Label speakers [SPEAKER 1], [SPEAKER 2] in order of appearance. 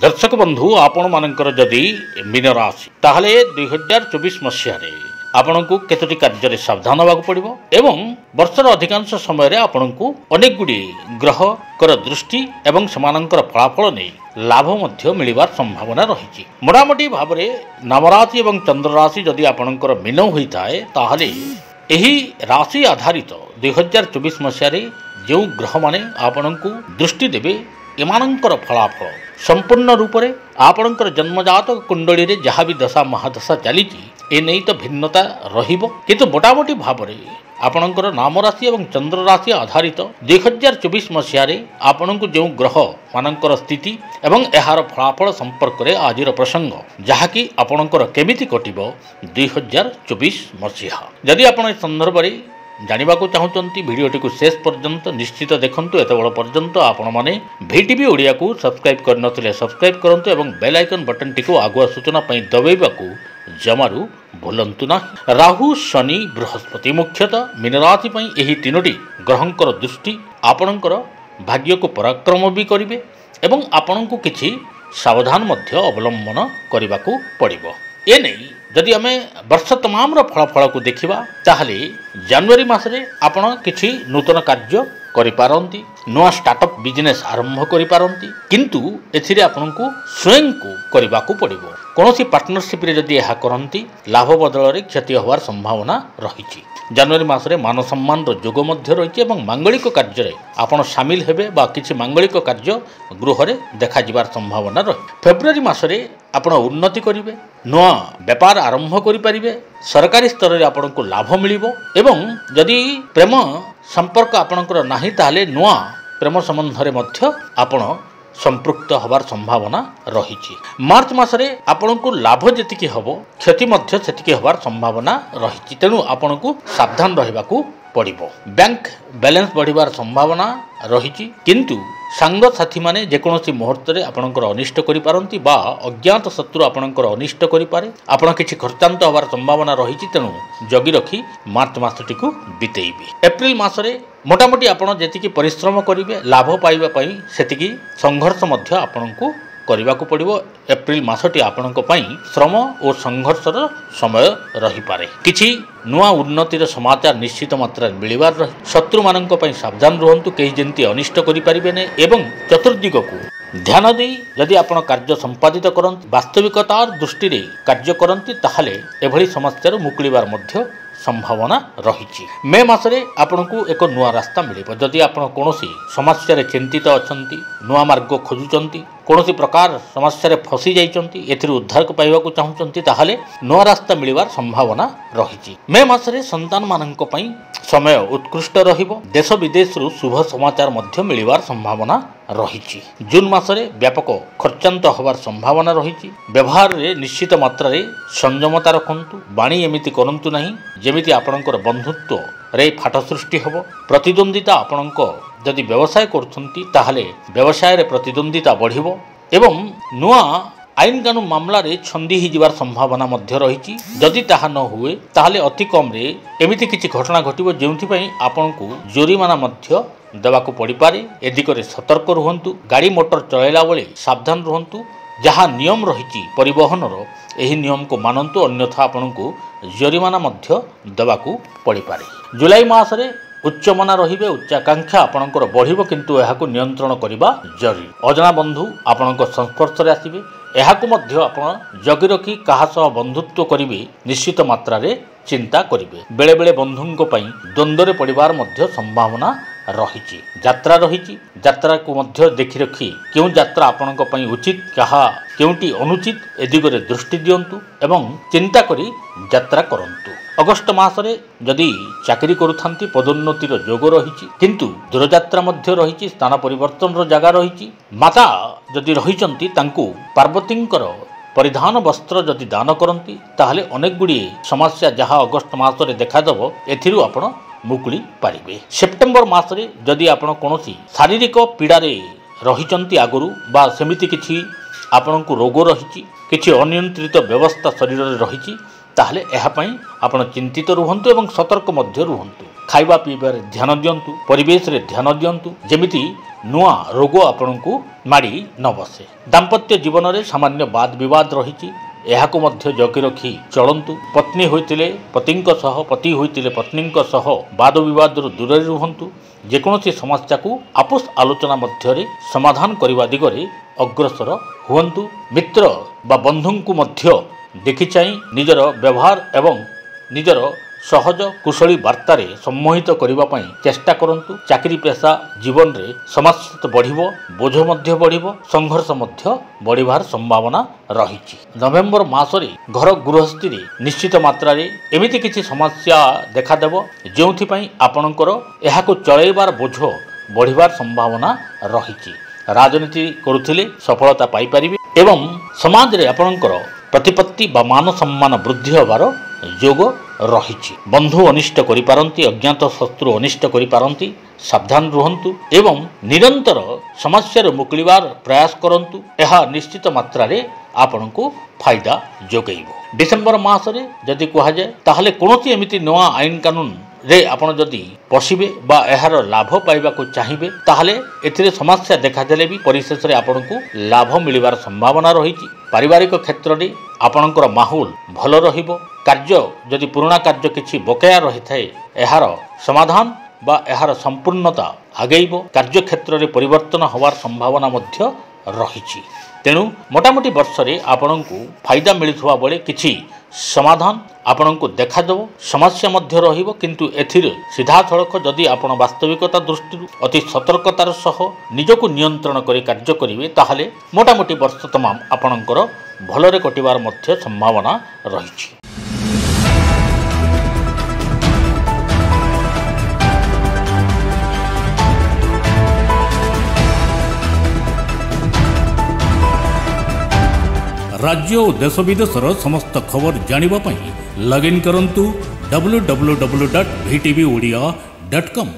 [SPEAKER 1] दर्शक बंधु आपण मानकर जदि मीन राशि ताहले 2024 मसीह आपण को केतोटी कार्य सावधान होगा पड़ो एवं वर्षर अधिकांश समय आपण को अनेक गुड़ी ग्रह कर दृष्टि एवं समानंकर फलाफल नहीं लाभ मध्य मिलवार संभावना रही मोटामोटी भाव में नवराशि एवं चंद्र राशि जदि आपणकर मीन होता है ताहले एही राशि आधारित 2024 मसीह जो ग्रह माने आपण को दृष्टि देवे एमानंकर फलाफल संपूर्ण रूप से आपणकर जन्मजात कुंडली रे जहाँ भी दशा महादशा चली एने तो भिन्नता रहिबो किंतु मोटामोटी भाव में आपणकर नाम राशि एवं चंद्र राशि आधारित 2024 मसीह आपण को जो ग्रह मानकर स्थिति एवं यार फलाफल संपर्क में आजिर प्रसंग जहाँकि आपणकर केमिति कटिबो 2024 मसीहा जदि आपण संदर्भ में जानिबा को चाहूचंती वीडियोटी को शेष पर्यंत निश्चित देखंतु एत बड़ पर्यंत आपण माने VTV ओडिया को सब्सक्राइब करनथिले सब्सक्राइब करंतु एवं बेल आइकन बटन टी को आगुआ सूचना पई दबाइबा को जमारू भूलंतु ना। राहु शनि बृहस्पति मुख्यतः मीन राशि पई एही तीनोटी ग्रहंकर दृष्टि आपणकर भाग्य को पराक्रम भी करिवे एवं आपण को किछि सावधान मध्य अवलंबन करबा को पड़िबो। ए नहीं जदि आम वर्ष तमाम फलाफल को देखा ताहले जनवरी मासरे आपण किछि नूतन कार्य करिपारंती नुआ स्टार्टअप बिजनेस आरंभ करिपारंती किंतु एथिरे आपण को स्वयं को करबा को पड़िबो। कोनोसी पार्टनरशिप रे जदि यह करंती लाभ बदल रे क्षति होवार संभावना रही। जनवरी मासरे मान सम्मान जोग मध्य रही एवं मांगलिक कार्य रे आपण शामिल हेबे बा किछि मांगलिक कार्य गृह रे देखा जिबार संभावना रही। फेब्रुआरी मासरे आपण उन्नति करिवे नुआ व्यापार आरंभ करि परिबे सरकारी स्तर रे आपण को लाभ मिलिबो एवं जदि प्रेम संपर्क आपणकर नाही ताहले नुआ प्रेम संबंध रे मध्य आपण संपृक्त होबार संभावना रही। मार्च मासरे आपण को लाभ जेतिकी हबो क्षति मध्य सेतिकी होबार संभावना रही तेणु आपण को सावधान रहबा को पड़िबो। बैंक बैलेंस बढ़िबार संभावना रही किंतु सांग साथी माने जेकोसी मुहूर्त रे आपणकर अनिष्ट करि पारंती बा अज्ञात शत्रु आपणकर अनिष्ट करि पारे आपण किछि खर्चांत होबार संभावना रही तेणु जगी रखी मार्च मासटी को बितेइबे। एप्रिल मासरे मोटामोटी आपण जेतिकी परिश्रम करिवे लाभ पाइबा पई सेतिकी संघर्ष मध्य आपणको करबा को पड़िबो। एप्रिल मासटी आपणको पई श्रम और संघर्षर समय रही पारे किछि नुआ उन्नतिर समाचार निश्चित मात्रा मिलिबार रही। शत्रु मानक पई सावधान रहंतु केही जेंती अनिष्ट करि परिबे नै एवं चतुर्दिग को ध्यान दे जदि आपण कार्य संपादित करंती वास्तविकतार दृष्टि रे कार्य करंती ताहले एभली समस्यार मुकुलिबार मध्य संभावना रही। मे मासरे आपण को एक नुआ रास्ता मिलिबो जदि आपण कोनोसी समस्या रे चिंतित अछंती नुआ मार्ग खोजुचंती कोनोसी प्रकार समस्या रे फसी जाइचंती एथिर उद्धार को पाइबा को चाहुचंती ताहले नुआ रास्ता मिलिबार संभावना रही। मे मासरे संतान मानक पई समय उत्कृष्ट रहिबो देश विदेश रु शुभ समाचार मध्य मिलिबार संभावना रही। जून मासरे व्यापक खर्चांत होबार संभावना रही। व्यवहार रे निश्चित मात्रा रे संयमता रखंतु बाणी एमिति करंतु नाही जेमिति आपणकर बंधुत्व रे फाट सृष्टि होबो। प्रतिद्वंदिता आपणक जदि व्यवसाय करछंती ताहले व्यवसाय रे प्रतिद्वंदिता बढ़िबो एवं नुआ आईन कानून मामला रे छंदी ही जिबार संभावना मध्य रही। जदि ताहा न हुए ताहले अति कम रे एमिति किछि घटना घटिबो जेउथि पई आपणकु जोरिमाना मध्य देवाको पड़ी पारे ए दिगरे सतर्क रुहंतु गाड़ी मोटर चलाइला बेले सावधान रुहंतु जहाँ नियम रही परिवहन एही नियम को मानंतु अन्यथा आपणकु जोरिमाना मध्य देवाको पड़ी पारे। जुलाई मासरे उच्चमना रहिबे उच्चाकांक्षा आपणकर बढ़िबो किंतु एहाकु नियंत्रण करिबा जरूरी। अजना बंधु आपणक संस्पर्श रे आसीबे एहाकु मध्य आपण जगी रखी काहा सह बंधुत्व करिवे निश्चित मात्रा रे चिंता करिवे। बेले बेले बंधुंको पई द्वंद्व रे पड़िबार मध्य संभावना रही। यात्रा रही यात्रा को मध्य देखि रखी क्यों यात्रा आपणक पई उचित कहा केउटी अनुचित ए दिगरे दृष्टि दियंतु एवं चिंता करी यात्रा करंतु। अगस्त मासरे जदि चाकरी करुथांती पदोन्नतिर जोग रही किंतु दूरयात्रा मध्य रही स्थान परिवर्तन जगह रही। माता जदि रहिचंती तांकु पार्वतींकर परिधान वस्त्र जदि दान करंती ताहले अनेक गुडी समस्या जहाँ अगस्त मासरे देखादेव एथिरु आपण मुकुली पारिबे। सेप्टेम्बर मासरे जदि आपण कोनोसी शारीरिक पीड़ारे रहिचंती आगुरु बा सेमिति किछि आपणकु रोग रही किछि अनियंत्रित व्यवस्था शरीर रे रही ताहले एहा पई आपण चिंतित रुहंतु एवं सतर्क मध्य रुहंतु। खाइबा पीबारे ध्यान दियंतु, परिवेश रे ध्यान दियंतु जेमिति नुआ रोग आपणको माड़ी न बसे। दाम्पत्य जीवन रे सामान्य वाद विवाद रहिछि, एहाको मध्य जगी रखी चलंतु। पत्नी होइतिले पतिंक सह, पति होइतिले पत्नींक सह वाद विवाद दूर रुहंतु। जेकोसी समस्या को आपस आलोचना मध्य समाधान करने दिगरे अग्रसर हुअन्तु। मित्र बा बंधु को मध्य देखि चाहि निजर व्यवहार एवं निजर सहज कुशली वार्तार सम्मोहित करने चेष्टा करंतु। चाकरी पेशा जीवन रे समस्या बढ़िबो, बोझ मध्य बढ़िबो, संघर्ष मध्य बढ़िबार संभावना रहिछि। नवेम्बर मासरे घर गृहस्थी रे निश्चित मात्रा रे एमिति किछि समस्या देखा देबो जेउथि पई आपणकर एहाको चलैबार बोझ बढ़िबार संभावना रहिछि। राजनीति करुथिले सफलता पाई परिबे एवं समाज रे आपणकर प्रतिपत्ति बा मान सम्मान वृद्धि होबार जोग रहिछि। बंधु अनिष्ट करि पारंती, अज्ञात शत्रु अनिष्ट करि पारंती, सावधान रुहंतु एवं निरंतर समस्या मुक्लिबार प्रयास करंतु। यह निश्चित मात्रा रे आपनको फायदा जोगैबो। डिसेंबर मासरे जदि कहा जाए ताहले कोनोसी एमिति नवा आईन कानून रे आपण जदि पशिबे बा एहार लाभ पाइबा को चाहिबे ताहले एथिरे समस्या देखा देले भी परिशेष रे आपनको लाभ मिलिबार संभावना रहिछि। पारिवारिक क्षेत्र रे आपणकर माहौल भल रहिबो। कार्य जदि पुराना कार्य किछि बकाया रहि थाए एहार समाधान बा एहार संपूर्णता आगेइबो। कार्य क्षेत्र रे परिवर्तन होवार संभावना मध्य रहिछि। तेणु मोटामोटी वर्ष रे आपणको फायदा मिलुथुवा बेले किछि समाधान आपणको देखादेव। समस्या मध्य रहिबो किंतु एथिरे सीधा सड़क जदि आपण वास्तविकता दृष्टि अति सतर्कतार सह निजको नियंत्रण करी कार्य करिवे ताहले मोटामोटी वर्ष तमाम आपणकर भलरे कटिबार मध्य संभावना रहिछि।
[SPEAKER 2] राज्य और देश विदेशर समस्त खबर जानिबा पई लॉगिन करंतु www.vtvodia.com।